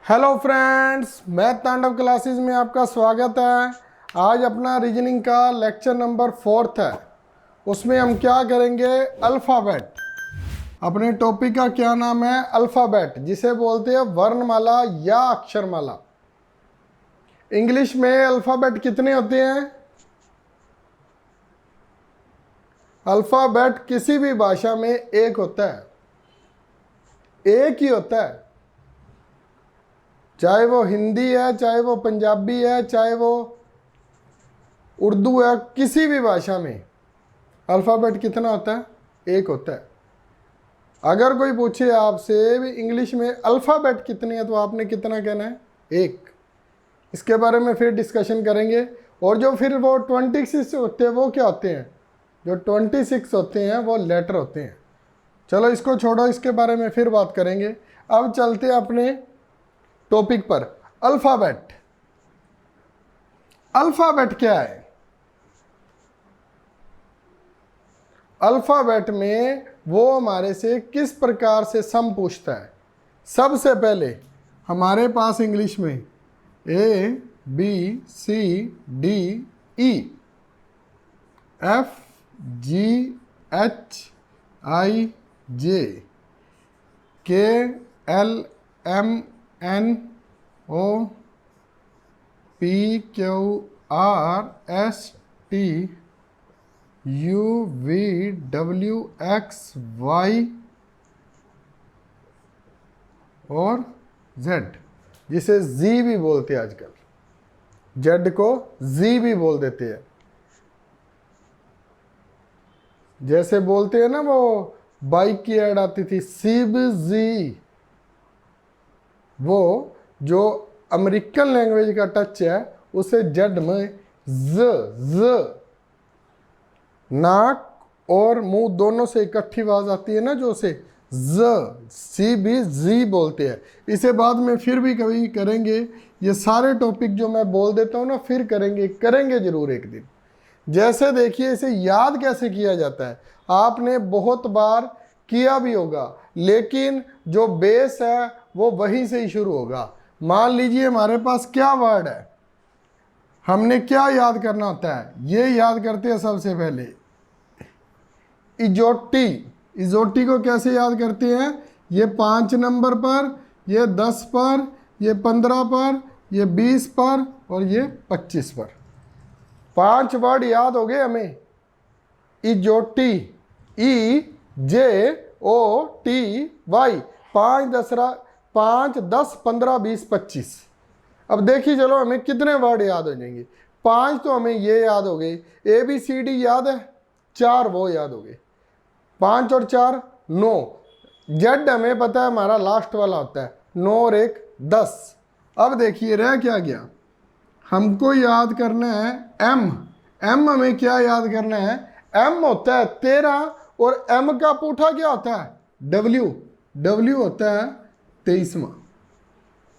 Hello friends, math तांडव classes में आपका स्वागत है। आज अपना रीजनिंग का लेक्चर नंबर 4 है। उसमें हम क्या करेंगे? अल्फ़ाबेट। अपने टॉपिक का क्या नाम है? अल्फ़ाबेट, जिसे बोलते हैं वर्णमाला या अक्षरमाला। इंग्लिश में अल्फ़ाबेट कितने होते हैं? अल्फ़ाबेट किसी भी भाषा में एक होता है, एक ही होता है। चाहे वो हिंदी है, चाहे वो पंजाबी है, चाहे वो उर्दू है, किसी भी भाषा में अल्फ़ाबेट कितना होता है? एक होता है। अगर कोई पूछे आपसे भी इंग्लिश में अल्फ़ाबेट कितनी है, तो आपने कितना कहना है? एक। इसके बारे में फिर डिस्कशन करेंगे। और जो फिर वो 26 होते हैं, वो क्या होते हैं? जो 26 होते हैं वो लेटर होते हैं। चलो इसको छोड़ो, इसके बारे में फिर बात करेंगे। अब चलते हैं अपने टॉपिक पर। अल्फ़ाबेट। अल्फ़ाबेट क्या है? अल्फ़ाबेट में वो हमारे से किस प्रकार से सम पूछता है। सबसे पहले हमारे पास इंग्लिश में A B C D E, F G H I J K L M N O P Q R S T U V W X Y और जेड, जिसे जी भी बोलते हैं आजकल। जेड को जी भी बोल देते हैं। जैसे बोलते हैं ना, वो बाइक की ऐड आती थी, सिब जी। वो जो अमेरिकन लैंग्वेज का टच है, उसे जेड में ज नाक और मुंह दोनों से इकट्ठी आवाज आती है ना, जो उसे ज सी भी जी बोलते हैं। इसे बाद में फिर भी कभी करेंगे। ये सारे टॉपिक जो मैं बोल देता हूँ ना, फिर करेंगे जरूर एक दिन। जैसे देखिए, इसे याद कैसे किया जाता है। आपने बहुत बार किया भी होगा, लेकिन जो बेस है वो वहीं से ही शुरू होगा। मान लीजिए हमारे पास क्या वर्ड है, हमने क्या याद करना होता है? ये याद करते हैं सबसे पहले इजोटी। इजोटी को कैसे याद करते हैं? ये 5 नंबर पर, ये 10 पर, ये 15 पर, ये 20 पर और ये 25 पर। 5 वर्ड याद हो गए हमें। इजोटी, ई जे ओ टी वाई। 5 10 15 20 25। अब देखिए, चलो हमें कितने वर्ड याद हो जाएंगे। 5 तो हमें ये याद हो गए, ए बी सी डी याद है। 4 वो याद हो गए। 5 और 4 9। जेड हमें पता है हमारा लास्ट वाला होता है। 9 और 1 10। अब देखिए रह क्या गया, हमको याद करना है एम। एम हमें क्या याद करना है? एम होता है 13 और एम का पूठा क्या होता है? डब्ल्यू। डब्ल्यू होता है 23वां।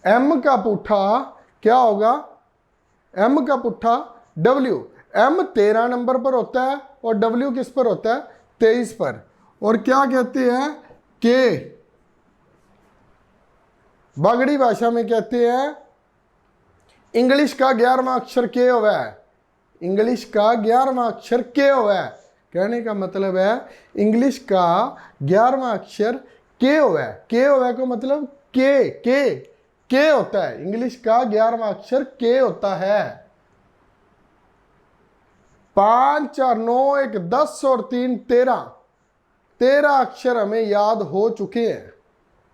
एम का पुट्ठा क्या होगा? एम का पुट्ठा डब्ल्यू। एम 13 नंबर पर होता है और डब्ल्यू किस पर होता है? 23 पर। और क्या कहते हैं? के। बागड़ी भाषा में कहते हैं इंग्लिश का 11वां अक्षर के हुआ है। इंग्लिश का 11वां अक्षर के हुआ है। कहने का मतलब है इंग्लिश का 11वां अक्षर के हुआ है। के हुआ है को मतलब के होता है। इंग्लिश का 11वां अक्षर के होता है। 5 और 9 1 10 और 3 13। 13 अक्षर हमें याद हो चुके हैं।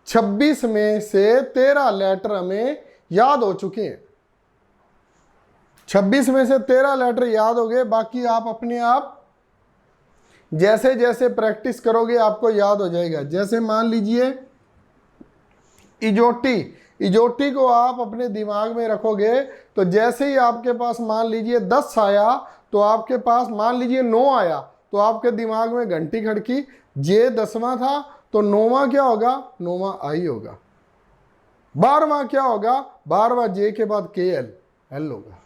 26 में से 13 लेटर हमें याद हो चुके हैं। 26 में से 13 लेटर याद हो गए। बाकी आप अपने आप जैसे जैसे प्रैक्टिस करोगे आपको याद हो जाएगा। जैसे मान लीजिए इजोटी। इजोटी को आप अपने दिमाग में रखोगे तो जैसे ही आपके पास मान लीजिए 10 आया, तो आपके पास मान लीजिए 9 आया, तो आपके दिमाग में घंटी खड़की। जे 10वां था तो 9वां क्या होगा? 9वां आई होगा। 12वां क्या होगा? 12वां जे के बाद के एल होगा।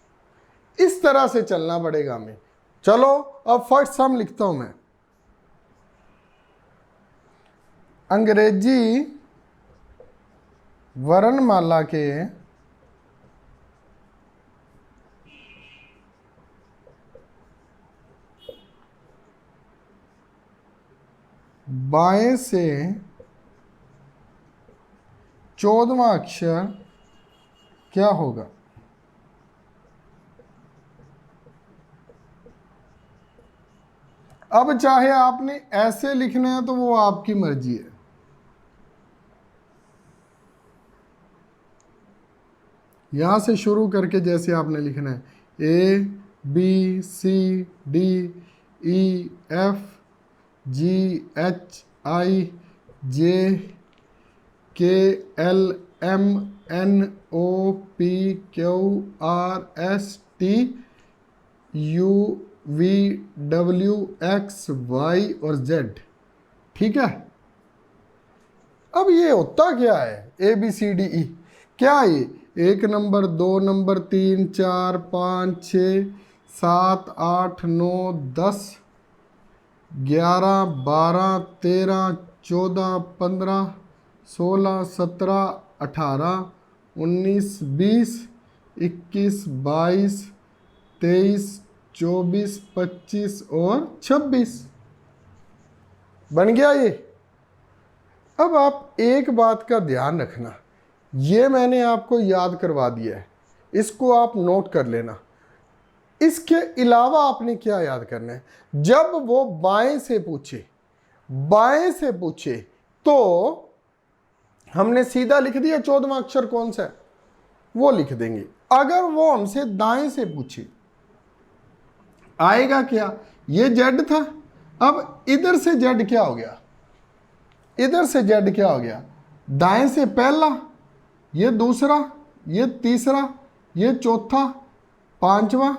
इस तरह से चलना पड़ेगा हमें। चलो अब फर्स्ट सम लिखता हूं मैं। अंग्रेजी वर्णमाला के बाएं से 14वां अक्षर क्या होगा? अब चाहे आपने ऐसे लिखना है तो वो आपकी मर्जी है। यहां से शुरू करके जैसे आपने लिखना है A B C D E F G H I J K L M N O P Q R S T U V W X Y और Z। ठीक है, अब ये होता क्या है? A B C D E क्या ये 1 नंबर, 2 नंबर, 3 4 5 6 7 8 9 10 11 12 13 14 15 16 17 18 19 20 21 22 23 24 25 और 26 बन गया ये। अब आप एक बात का ध्यान रखना, ये मैंने आपको याद करवा दिया है, इसको आप नोट कर लेना। इसके अलावा आपने क्या याद करना है? जब वो बाएं से पूछे तो हमने सीधा लिख दिया 14वां अक्षर कौन सा है, वो लिख देंगे। अगर वो हमसे दाएं से पूछे आएगा क्या? ये जेड था, अब इधर से जेड क्या हो गया? इधर से जेड क्या हो गया? दाएं से पहला, ये दूसरा, ये तीसरा, ये चौथा, 5वां,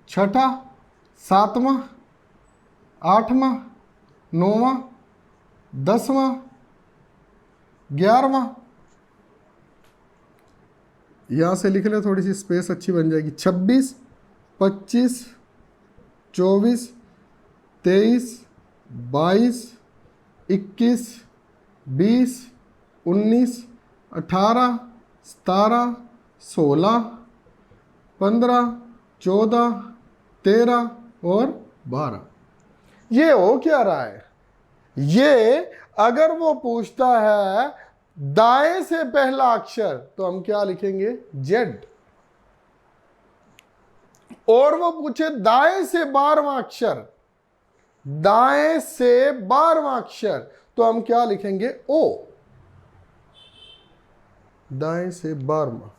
6ठा, 7वां, 8वां, 9वां, 10वां, 11वां। यहां से लिख ले, थोड़ी सी स्पेस अच्छी बन जाएगी। 26, 25, 24, 23, 22, 21, 20, 19, 18, 17, 16, 15, 14, 13 और 12। ये हो क्या रहा है? ये अगर वो पूछता है दाएं से पहला अक्षर तो हम क्या लिखेंगे? जेड। और वो पूछे दाएं से 12वां अक्षर, दाएं से 12वां अक्षर तो हम क्या लिखेंगे? ओ। दाएं से 12वां।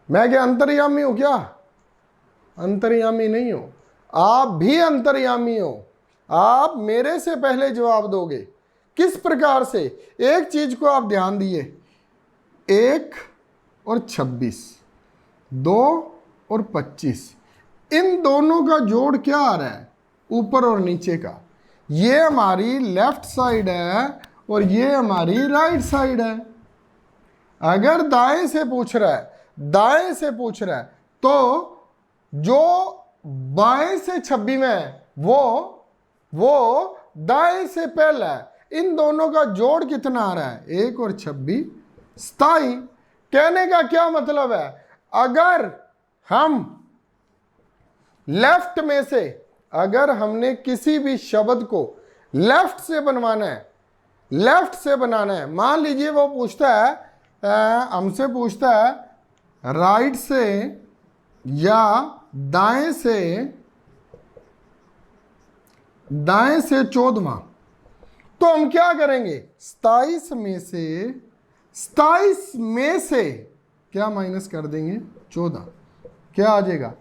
मैं क्या अंतर्यामी हूं क्या? अंतर्यामी नहीं हो, आप भी अंतर्यामी हो। आप मेरे से पहले जवाब दोगे। किस प्रकार से? एक चीज को आप ध्यान दिए, 1 और 26, 2 और 25, इन दोनों का जोड़ क्या आ रहा है? ऊपर और नीचे का। ये हमारी लेफ्ट साइड है और ये हमारी राइट साइड है। अगर दाएं से पूछ रहा है, तो जो बाएं से 26 में है वो दाएं से पहला है। इन दोनों का जोड़ कितना आ रहा है? 1 और 26, 27। कहने का क्या मतलब है? अगर हम लेफ्ट में से, अगर हमने किसी भी शब्द को लेफ्ट से बनाना है, मान लीजिए वो पूछता है, हमसे पूछता है राइट से या दाएं से 14वां, तो हम क्या करेंगे? 27 में से क्या माइनस कर देंगे? 14। क्या आ जाएगा?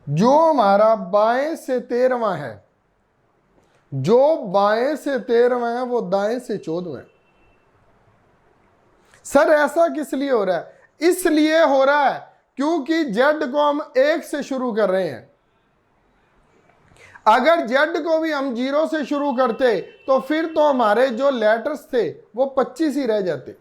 जो हमारा बाएं से 13वां है, वो दाएं से 14वां है। सर ऐसा किस लिए हो रहा है? इसलिए हो रहा है क्योंकि जेड को हम 1 से शुरू कर रहे हैं। अगर जेड को भी हम 0 से शुरू करते तो फिर तो हमारे जो लेटर्स थे वो 25 ही रह जाते।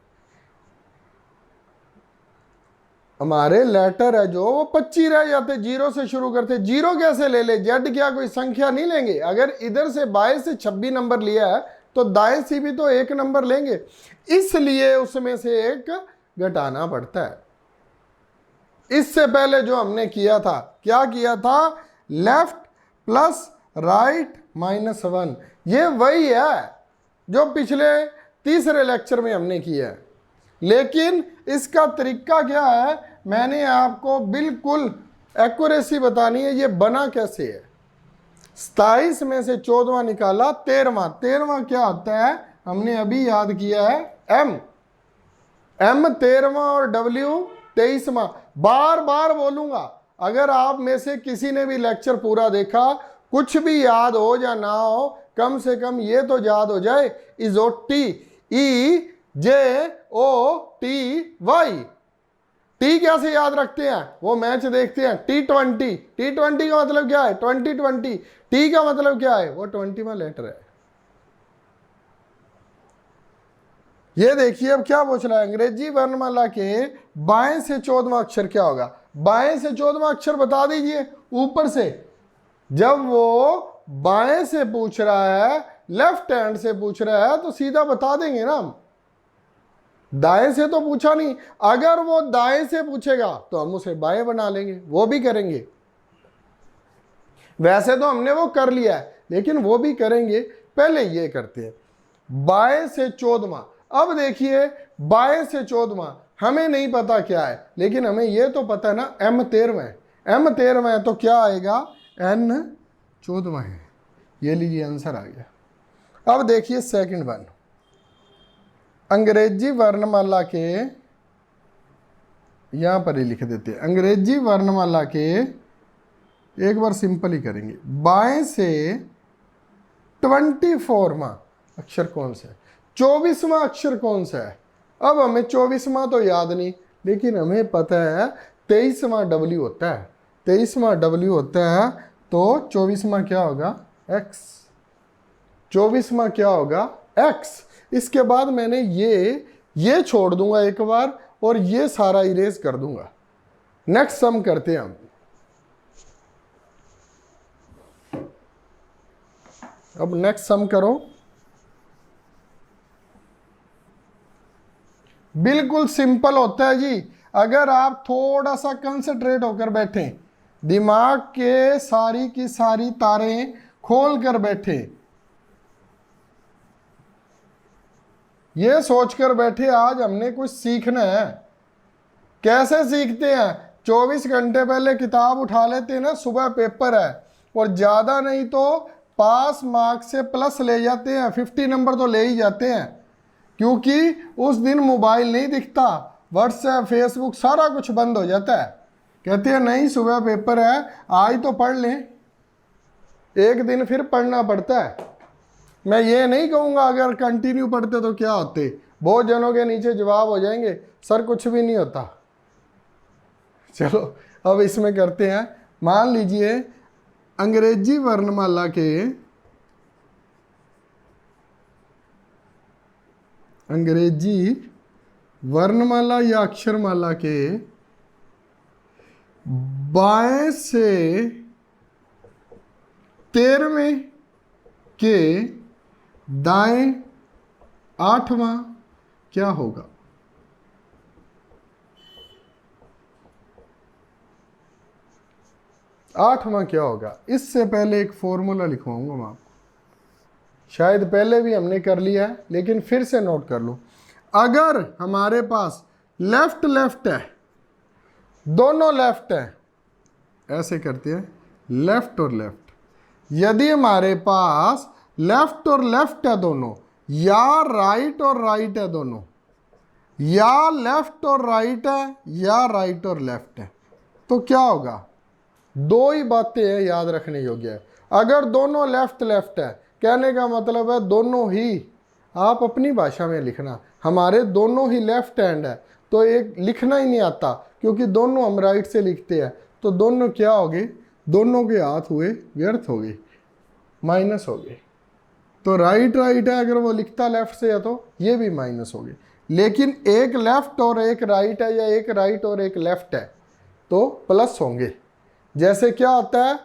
हमारे लेटर है जो वो 25 रह जाते, 0 से शुरू करते। 0 कैसे ले ले? जेड क्या कोई संख्या नहीं लेंगे? अगर इधर से 22 से 26 नंबर लिया है तो दाएं से भी तो एक नंबर लेंगे, इसलिए उसमें से एक घटाना पड़ता है। इससे पहले जो हमने किया था, क्या किया था, लेफ्ट प्लस राइट -1, ये वही है जो पिछले तीसरे लेक्चर में हमने किया है, लेकिन इसका तरीका क्या है, मैंने आपको बिल्कुल एक्यूरेसी बतानी है ये बना कैसे है। 27 में से 14वां निकाला, 13वां क्या होता है, हमने अभी याद किया है, m 13वां और w 23वां। बार बार बोलूंगा, अगर आप में से किसी ने भी लेक्चर पूरा देखा, कुछ भी याद हो या ना हो, कम से कम ये तो याद हो जाए, इजोटी EJOTY। टी कैसे याद रखते हैं, वो मैच देखते हैं, T20, T20 का मतलब क्या है, 2020, टी का मतलब क्या है, वो 20वां लेटर है। ये देखिए अब क्या पूछ रहा है, अंग्रेजी वर्णमाला के बाएं से 14वां अक्षर क्या होगा। बाएं से 14वां अक्षर बता दीजिए ऊपर से। जब वो बाएं से पूछ रहा है, लेफ्ट हैंड से पूछ रहा है, तो सीधा बता देंगे ना हम, दाएं से तो पूछा नहीं। अगर वो दाएं से पूछेगा तो हम उसे बाएं बना लेंगे, वो भी करेंगे। वैसे तो हमने वो कर लिया है, लेकिन वो भी करेंगे। पहले ये करते हैं, बाएं से 14वां। अब देखिए बाएं से 14वां हमें नहीं पता क्या है, लेकिन हमें ये तो पता है ना, M 13वां है, M 13वां है तो क्या आएगा, N 14वां है। ये लीजिए आंसर आ गया। अब देखिए सेकंड वन, अंग्रेजी वर्णमाला के, यहां पर ही लिख देते हैं, अंग्रेजी वर्णमाला के, एक बार सिंपल ही करेंगे, बाएं से 24वां अक्षर कौन सा है, 24वां अक्षर कौन सा है। अब हमें 24वां तो याद नहीं, लेकिन हमें पता है 23वां W होता है, 23वां W होता है, तो 24वां क्या होगा, X। 24वां क्या होगा, X। इसके बाद मैंने ये छोड़ दूंगा एक बार, और ये सारा इरेज कर दूंगा। नेक्स्ट सम करते हैं हम। अब नेक्स्ट सम करो, बिल्कुल सिंपल होता है जी। अगर आप थोड़ा सा कंसंट्रेट होकर बैठे, दिमाग के सारी की सारी तारें खोल कर बैठे, ये सोचकर बैठे आज हमने कुछ सीखना है। कैसे सीखते हैं, 24 घंटे पहले किताब उठा लेते हैं ना, सुबह पेपर है, और ज़्यादा नहीं तो पास मार्क्स से प्लस ले जाते हैं, 50 नंबर तो ले ही जाते हैं, क्योंकि उस दिन मोबाइल नहीं दिखता, व्हाट्सएप फेसबुक सारा कुछ बंद हो जाता है। कहते हैं नहीं सुबह पेपर है, आज तो पढ़ लें, एक दिन फिर पढ़ना पड़ता है। मैं ये नहीं कहूँगा अगर कंटिन्यू पढ़ते तो क्या होते, बहुत जनों के नीचे जवाब हो जाएंगे, सर कुछ भी नहीं होता। चलो अब इसमें करते हैं, मान लीजिए अंग्रेजी वर्णमाला के, अंग्रेजी वर्णमाला या अक्षरमाला के बाएं से 13वें के दाएं 8वां क्या होगा। आठवां क्या होगा, इससे पहले एक फॉर्मूला लिखवाऊंगा मैं आपको, शायद पहले भी हमने कर लिया है, लेकिन फिर से नोट कर लो। अगर हमारे पास लेफ्ट लेफ्ट है, दोनों लेफ्ट है, ऐसे करते हैं लेफ्ट और लेफ्ट। यदि हमारे पास लेफ्ट और लेफ्ट है दोनों, या राइट और राइट है दोनों, या लेफ्ट और राइट है, या राइट और लेफ्ट है, तो क्या होगा, दो ही बातें हैं याद रखने योग्य है। अगर दोनों लेफ्ट लेफ्ट है, कहने का मतलब है दोनों ही, आप अपनी भाषा में लिखना, हमारे दोनों ही लेफ्ट हैंड है, तो एक लिखना ही नहीं आता, क्योंकि दोनों हम राइट से लिखते हैं, तो दोनों क्या हो गए, दोनों के हाथ हुए व्यर्थ हो गए, माइनस हो गए। तो राइट राइट है, अगर वो लिखता लेफ्ट से है तो ये भी माइनस हो गए। लेकिन एक लेफ्ट और एक राइट है, या एक राइट और एक लेफ्ट है, तो प्लस होंगे। जैसे क्या होता है,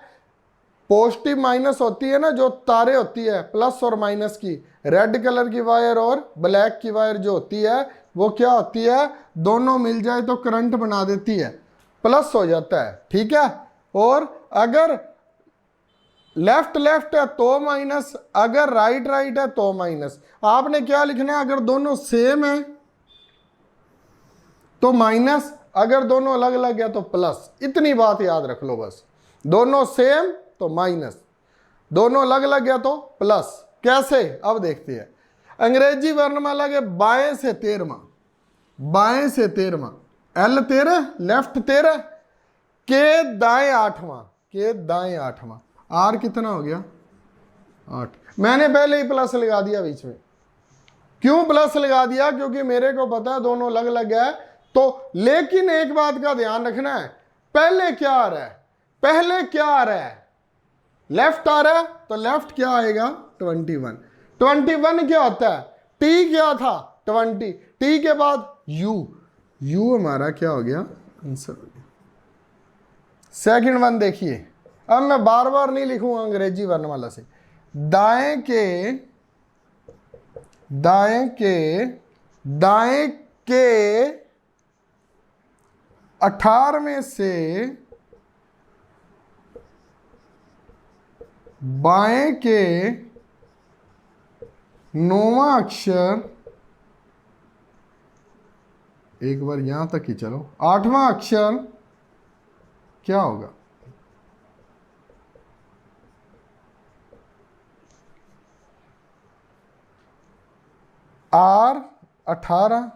पॉजिटिव माइनस होती है ना, जो तारे होती है प्लस और माइनस की, रेड कलर की वायर और ब्लैक की वायर जो होती है वो क्या होती है, दोनों मिल जाए तो करंट बना देती है, प्लस हो जाता है, ठीक है। और अगर लेफ्ट लेफ्ट है तो माइनस, अगर राइट राइट है तो माइनस। आपने क्या लिखना है, अगर दोनों सेम है तो माइनस, अगर दोनों अलग अलग है तो प्लस। इतनी बात याद रख लो बस, दोनों सेम तो माइनस, दोनों अलग अलग है तो प्लस। कैसे, अब देखते हैं। अंग्रेजी वर्णमाला के बाएं से 13वां, बाएं से 13वां, एल 13, लेफ्ट 13, के दाएं 8वां, के दाएं 8वां, आर कितना हो गया 8। मैंने पहले ही प्लस लगा दिया बीच में। क्यों प्लस लगा दिया, क्योंकि मेरे को पता है दोनों अलग अलग है तो। लेकिन एक बात का ध्यान रखना है, पहले क्या आ रहा है, पहले क्या आ रहा है, लेफ्ट आ रहा है तो लेफ्ट क्या आएगा 21। 21 क्या होता है, टी क्या था 20, टी के बाद यू, यू हमारा क्या हो गया आंसर हो गया। सेकंड वन देखिए, अब मैं बार बार नहीं लिखूंगा अंग्रेजी वर्णमाला से। दाएं के दाएं के दाएं के 18वें से बाएं के 9वां अक्षर, एक बार यहां तक ही चलो, 8वां अक्षर क्या होगा, आर 18,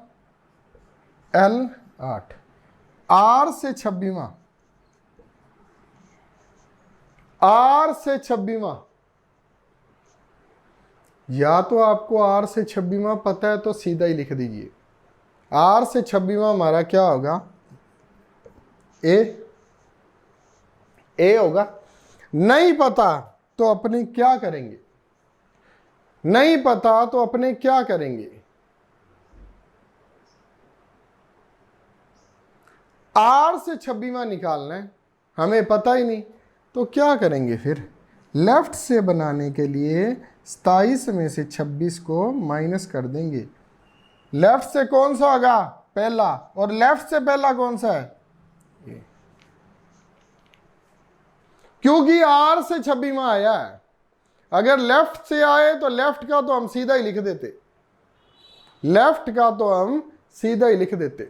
एल 8, आर से 26वां, आर से 26वां, या तो आपको आर से 26वां पता है तो सीधा ही लिख दीजिए। आर से 26वां हमारा क्या होगा, ए होगा। नहीं पता तो अपने क्या करेंगे, नहीं पता तो अपने क्या करेंगे, आर से 26वां निकालना है, हमें पता ही नहीं तो क्या करेंगे फिर, लेफ्ट से बनाने के लिए 27 में से 26 को माइनस कर देंगे। लेफ्ट से कौन सा होगा पहला, और लेफ्ट से पहला कौन सा है, क्योंकि आर से 26वां आया है। अगर लेफ्ट से आए तो लेफ्ट का तो हम सीधा ही लिख देते, लेफ्ट का तो हम सीधा ही लिख देते।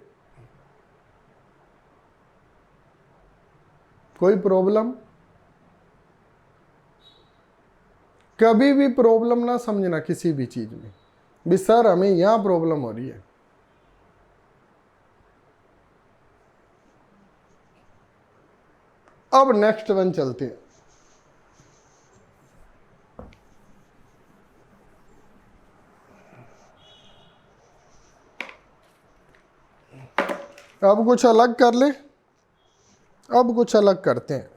कोई प्रॉब्लम, कभी भी प्रॉब्लम ना समझना किसी भी चीज में, भी सर हमें यहां प्रॉब्लम हो रही है। अब नेक्स्ट वन चलते हैं। अब कुछ अलग कर ले, अब कुछ अलग करते हैं।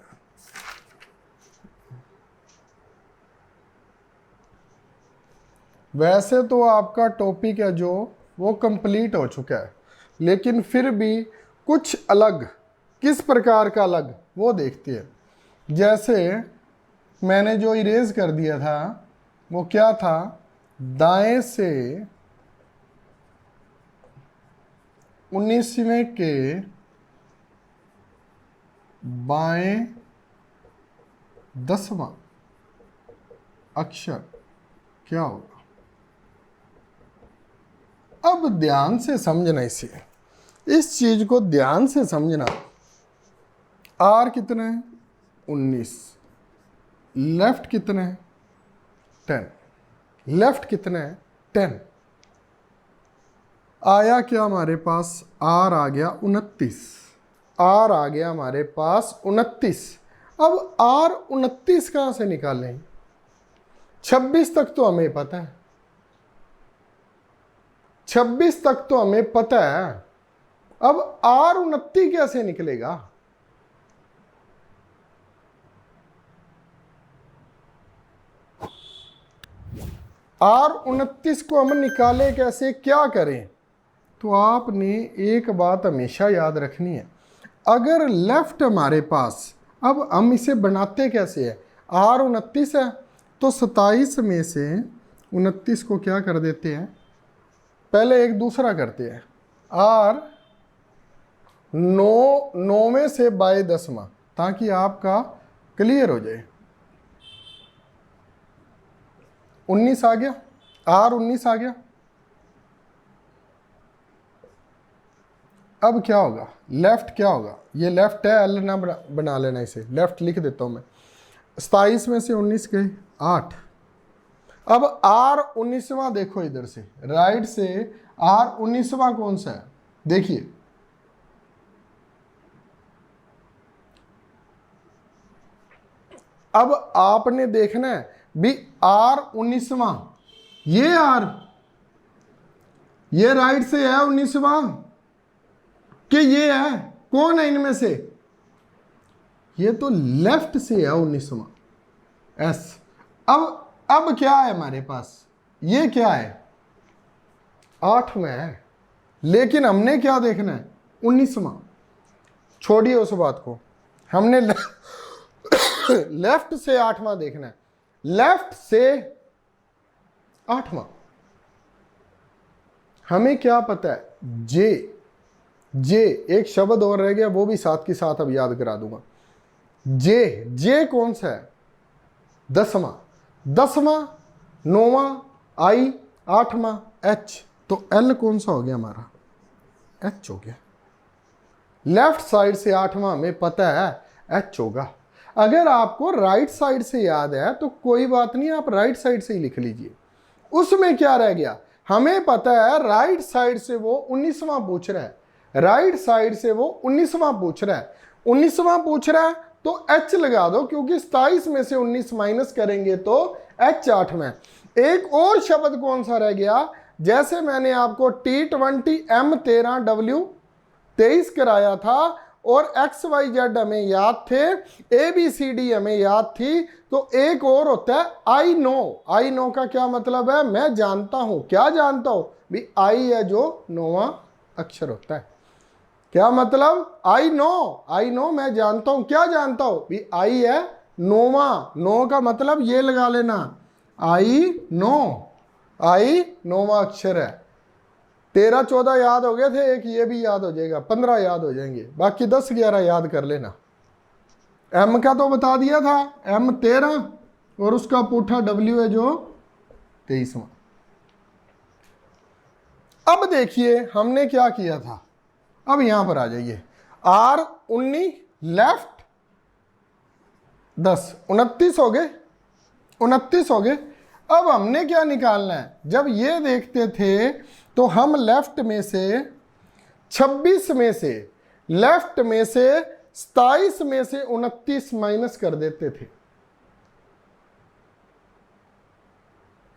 वैसे तो आपका टॉपिक है जो वो कंप्लीट हो चुका है, लेकिन फिर भी कुछ अलग, किस प्रकार का अलग वो देखते हैं। जैसे मैंने जो इरेज कर दिया था वो क्या था, दाएं से 19वें के बाएं 10वां अक्षर क्या होगा। अब ध्यान से समझना, इसे, इस चीज को ध्यान से समझना। आर कितना है 19, लेफ्ट कितना है 10, लेफ्ट कितना है 10, आया क्या हमारे पास, आर आ गया 29, आर आ गया हमारे पास 29। अब आर 29 कहां से निकालें, 26 तक तो हमें पता है, 26 तक तो हमें पता है। अब आर 29 कैसे निकलेगा, आर 29 को हम निकाले कैसे, क्या करें। तो आपने एक बात हमेशा याद रखनी है, अगर लेफ्ट हमारे पास, अब हम इसे बनाते कैसे है, आर 29 है तो 27 में से 29 को क्या कर देते हैं, पहले एक दूसरा करते हैं, आर 9 से बाय 10वां, ताकि आपका क्लियर हो जाए। 19 आ गया, आर 19 आ गया। अब क्या होगा, लेफ्ट क्या होगा, ये लेफ्ट है, एल ना बना लेना, इसे लेफ्ट लिख देता हूं मैं। 27 में से 19 गए 8। अब आर 19वां देखो, इधर से राइट से आर 19वां कौन सा है, देखिए अब आपने देखना है भी आर 19वां, ये आर, ये राइट से है 19वां कि ये है, कौन है इनमें से, ये तो लेफ्ट से है 19वां, एस। अब क्या है हमारे पास, ये क्या है 8 में है, लेकिन हमने क्या देखना है 19वां। छोड़िए उस बात को, हमने लेफ्ट से 8वां देखना है, लेफ्ट से 8वां। हमें क्या पता है, जे एक शब्द और रह गया, वो भी साथ के साथ अब याद करा दूंगा। जे कौन सा है, 10वां, 9वां आई, 8वां एच, तो एल कौन सा हो गया हमारा, एच हो गया। लेफ्ट साइड से 8वां हमें पता है एच होगा। अगर आपको राइट साइड से याद है तो कोई बात नहीं, आप राइट साइड से ही लिख लीजिए। उसमें क्या रह गया, हमें पता है राइट साइड से वो 19वां पूछ रहा है, राइट साइड से वो 19वां पूछ रहा है, 19वां पूछ रहा है तो एच लगा दो, क्योंकि 27 में से 19 माइनस करेंगे तो एच 8 में। एक और शब्द कौन सा रह गया, जैसे मैंने आपको T20 M13 W23 कराया था और XYZ हमें याद थे, ABCD हमें याद थी, तो एक और होता है आई नो का क्या मतलब है, मैं जानता हूं। क्या जानता हूं भी, आई है जो 9वां अक्षर होता है। क्या मतलब, आई नो मैं जानता हूं। क्या जानता हूं भी, आई है 9वां, 9 का मतलब ये लगा लेना, आई 9वां अक्षर है। 13 14 याद हो गए थे, एक ये भी याद हो जाएगा, 15 याद हो जाएंगे, बाकी 10 11 याद कर लेना। एम का तो बता दिया था, M 13 और उसका पूठा W है जो 23वां। अब देखिए हमने क्या किया था, अब यहां पर आ जाइए, R 19 लेफ्ट 10, 29 हो गए, 29 हो गए। अब हमने क्या निकालना है, जब ये देखते थे तो हम लेफ्ट में से 26 में से, लेफ्ट में से 27 में से 29 माइनस कर देते थे।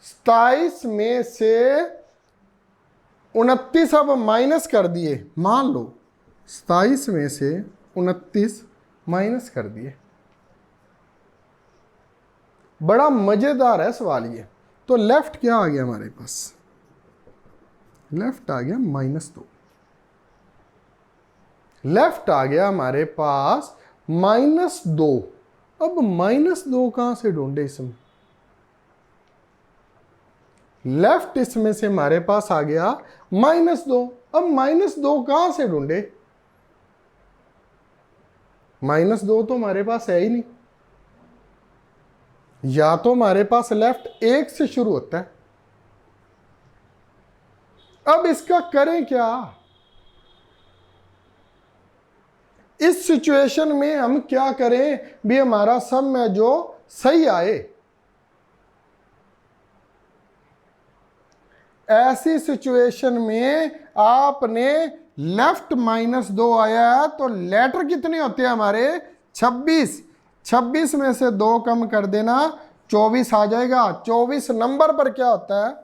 27 में से 29 अब माइनस कर दिए, मान लो 27 में से 29 माइनस कर दिए। बड़ा मजेदार है सवाल ये। तो लेफ्ट क्या आ गया हमारे पास, लेफ्ट आ गया -2, लेफ्ट आ गया हमारे पास -2। अब -2 कहां से ढूंढे इसमें, लेफ्ट इसमें से हमारे पास आ गया -2। अब -2 कहां से ढूंढे, -2 तो हमारे पास है ही नहीं, या तो हमारे पास लेफ्ट 1 से शुरू होता है। अब इसका करें क्या, इस सिचुएशन में हम क्या करें भी, हमारा सम में जो सही आए, ऐसी सिचुएशन में आपने लेफ्ट -2 आया है तो लेटर कितने होते हैं हमारे 26, 26 में से 2 कम कर देना 24 आ जाएगा। 24 नंबर पर क्या होता है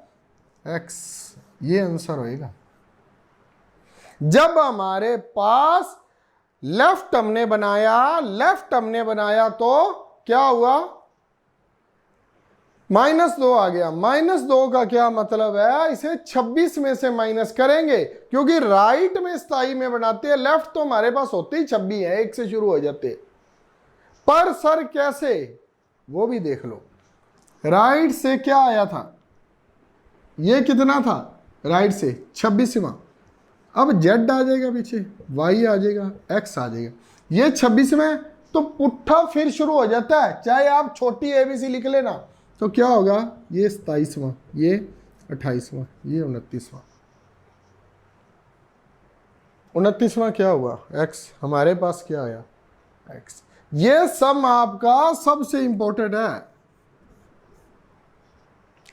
x, ये आंसर होएगा। जब हमारे पास लेफ्ट हमने बनाया तो क्या हुआ, -2 आ गया। -2 का क्या मतलब है, इसे 26 में से माइनस करेंगे, क्योंकि राइट में 27 में बनाते हैं, लेफ्ट तो हमारे पास होते ही 26 है, 1 से शुरू हो जाते। पर सर कैसे, वो भी देख लो। राइट से क्या आया था ये कितना था राइट से 26वां, अब z आ जाएगा पीछे, y आ जाएगा, x आ जाएगा, ये 26वां तो पुट्ठा फिर शुरू हो जाता है, चाहे आप छोटी ABC लिख लेना। तो क्या होगा, ये 27वां, ये 28वां, ये 29वां। 29वां क्या हुआ, x, हमारे पास क्या आया x। ये सम आपका सबसे इंपॉर्टेंट है।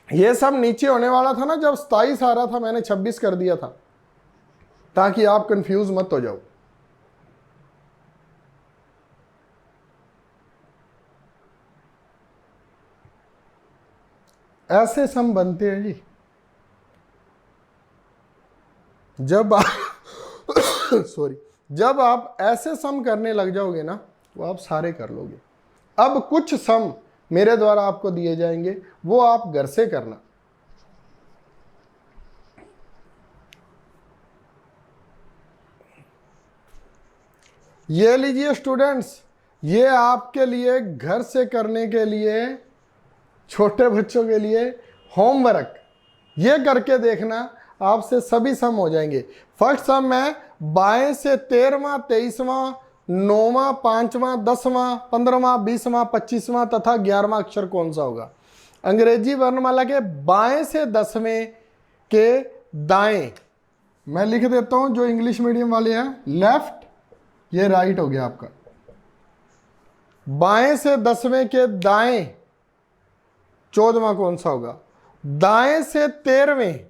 ये सब नीचे होने वाला था ना, जब 27 आ रहा था मैंने 26 कर दिया था, ताकि आप कंफ्यूज मत हो जाओ। ऐसे सम बनते हैं जी जब आप सॉरी, जब आप ऐसे सम करने लग जाओगे ना तो आप सारे कर लोगे। अब कुछ सम मेरे द्वारा आपको दिए जाएंगे, वो आप घर से करना। ये लीजिए स्टूडेंट्स, ये आपके लिए घर से करने के लिए, छोटे बच्चों के लिए होमवर्क, ये करके देखना, आपसे सभी सम हो जाएंगे। फर्स्ट सम है बाएं से 13वां, 23वां, 9वां, 5वां, 10वां, 15वां, 20वां, 25वां तथा 11वां अक्षर कौन सा होगा। अंग्रेजी वर्णमाला के बाएं से 10वें के दाएं, मैं लिख देता हूं जो इंग्लिश मीडियम वाले हैं, लेफ्ट, ये राइट हो गया आपका। बाएं से 10वें के दाएं 14वां कौन सा होगा। दाएं से 13वें,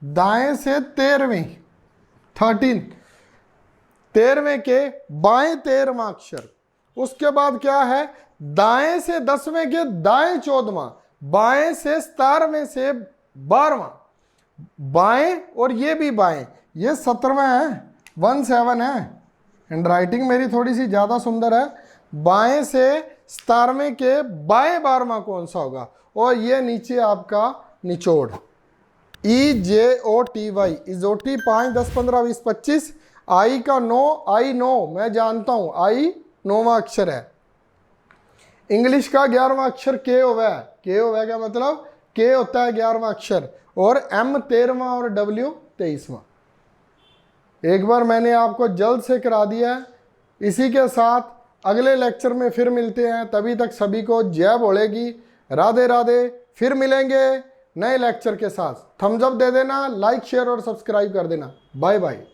दाएं से 13वें 13, 13वें के बाएं 13वां अक्षर। उसके बाद क्या है, दाएं से 10वें के दाएं 14वां, बाएं से 17वें से 12वां, बाएं और ये भी बाएं, ये 17वां है, 17 है। हैंड राइटिंग मेरी थोड़ी सी ज्यादा सुंदर है। बाएं से 17वें के बाएं 12वां कौन सा होगा, और ये नीचे आपका निचोड़, EJOTY, इजोटी 5, 10, 15, 20, 25, आई का 9, आई 9 मैं जानता हूं, आई 9वां अक्षर है। इंग्लिश का 11वां अक्षर के होगा है। के होगा का मतलब के होता है 11वां अक्षर, और M 13वां और W 23वां। एक बार मैंने आपको जल्द से करा दिया है। इसी के साथ अगले लेक्चर में फिर मिलते हैं, तभी तक सभी को जय बोलेगी, राधे राधे। फिर मिलेंगे नए लेक्चर के साथ। थम्स अप दे देना, लाइक शेयर और सब्सक्राइब कर देना। Bye bye.